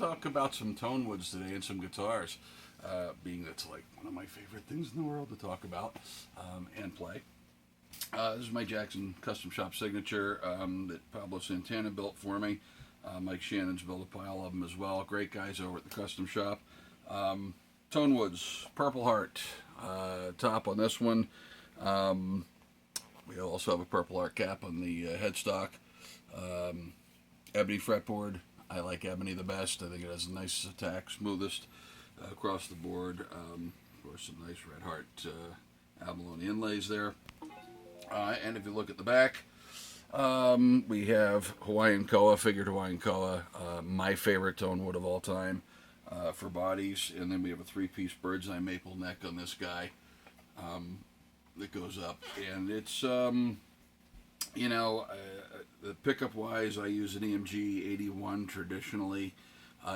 talk about some tone woods today and some guitars, being that's like one of my favorite things in the world to talk about and play. This is my Jackson Custom Shop signature that Pablo Santana built for me. Mike Shannon's built a pile of them as well. Great guys over at the Custom Shop. Tone woods, Purple Heart top on this one. We also have a Purple Heart cap on the headstock. Ebony fretboard. I like ebony the best. I think it has the nicest attack, smoothest across the board. Of course, some nice Red Heart abalone inlays there. And if you look at the back, we have Hawaiian Koa, figured Hawaiian Koa, my favorite tone wood of all time for bodies. And then we have a three-piece bird's eye maple neck on this guy that goes up. And it's, the pickup wise, I use an EMG 81 traditionally.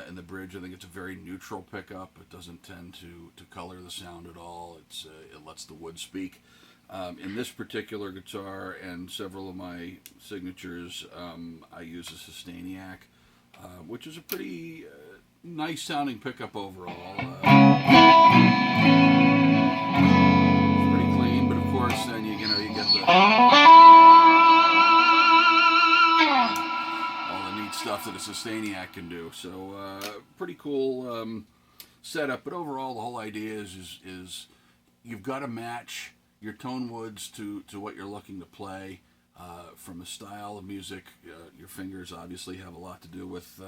In the bridge, I think it's a very neutral pickup. It doesn't tend to color the sound at all. It lets the wood speak. In this particular guitar and several of my signatures, I use a Sustainiac, which is a pretty nice sounding pickup overall. It's pretty clean, but of course then you get all the neat stuff that a Sustainiac can do. So pretty cool setup. But overall, the whole idea is you've got to match your tone woods to what you're looking to play. From a style of music, your fingers obviously have a lot to do with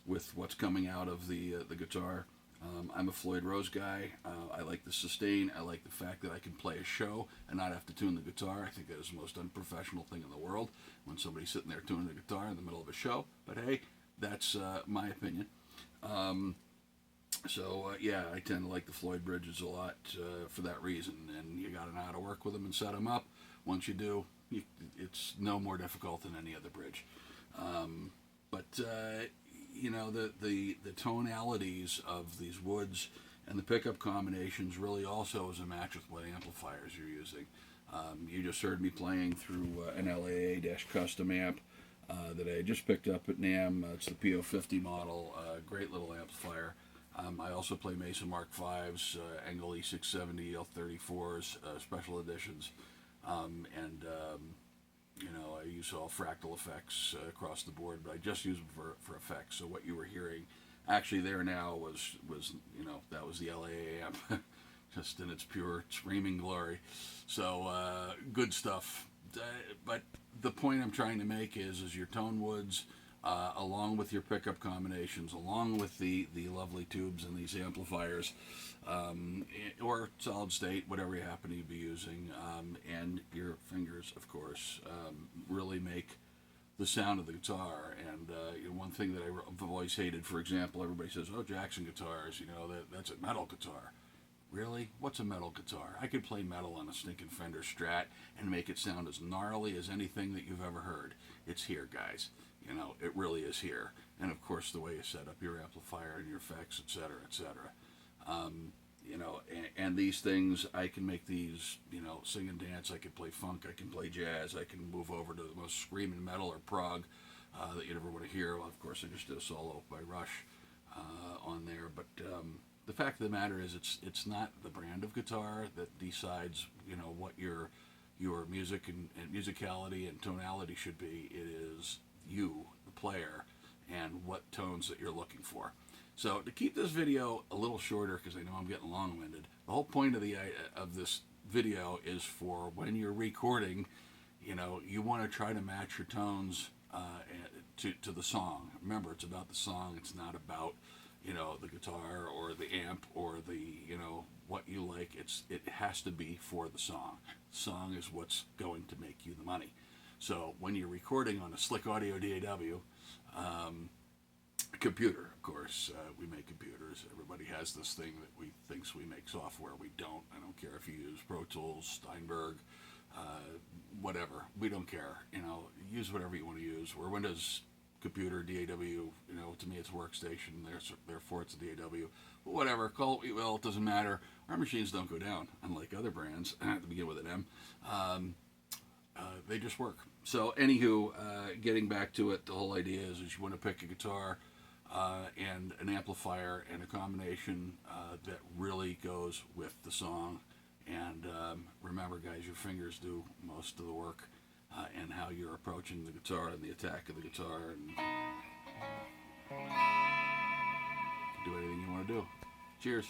what's coming out of the guitar. I'm a Floyd Rose guy. I like the sustain. I like the fact that I can play a show and not have to tune the guitar. I think that is the most unprofessional thing in the world when somebody's sitting there tuning the guitar in the middle of a show. But hey, that's my opinion. Yeah, I tend to like the Floyd bridges a lot for that reason. And you got to know how to work with them and set them up. Once you do, it's no more difficult than any other bridge. The tonalities of these woods and the pickup combinations really also is a match with what amplifiers you're using. You just heard me playing through an LAA-custom amp that I just picked up at NAMM. It's the PO50 model, great little amplifier. I also play Mason Mark V's, Engel E670, L34s, special editions, I use all fractal effects across the board, but I just use them for effects. So what you were hearing, actually there now was that was the LAA amp, just in its pure screaming glory. So good stuff. But the point I'm trying to make is your tone woods, along with your pickup combinations, along with the lovely tubes and these amplifiers, or solid state, whatever you happen to be using, and your fingers, of course, really make the sound of the guitar. And one thing that I've always hated, for example, everybody says, "Oh, Jackson guitars, that's a metal guitar." Really? What's a metal guitar? I could play metal on a stinking Fender Strat and make it sound as gnarly as anything that you've ever heard. It's here, guys. It really is here. And of course, the way you set up your amplifier and your effects, etc., etc. And these things, I can make these, sing and dance. I can play funk. I can play jazz. I can move over to the most screaming metal or prog that you'd ever want to hear. Well, of course, I just did a solo by Rush on there. But the fact of the matter is, it's not the brand of guitar that decides, what your music and musicality and tonality should be. It is you, the player, and what tones that you're looking for. So to keep this video a little shorter, because I know I'm getting long-winded, the whole point of this video is for when you're recording, you want to try to match your tones to the song. Remember, it's about the song. It's not about the guitar or the amp or the what you like. It has to be for the song. The song is what's going to make you the money. So when you're recording on a Slick Audio DAW, computer, of course, we make computers. Everybody has this thing that thinks we make software. We don't. I don't care if you use Pro Tools, Steinberg, whatever. We don't care. Use whatever you want to use. We're Windows computer, DAW. To me it's a workstation. Therefore it's a DAW. But whatever. Call it well. It doesn't matter. Our machines don't go down, unlike other brands to begin with an M. They just work. So, anywho, getting back to it, the whole idea is you want to pick a guitar and an amplifier and a combination that really goes with the song. And remember, guys, your fingers do most of the work, and how you're approaching the guitar and the attack of the guitar, and you can do anything you want to do. Cheers.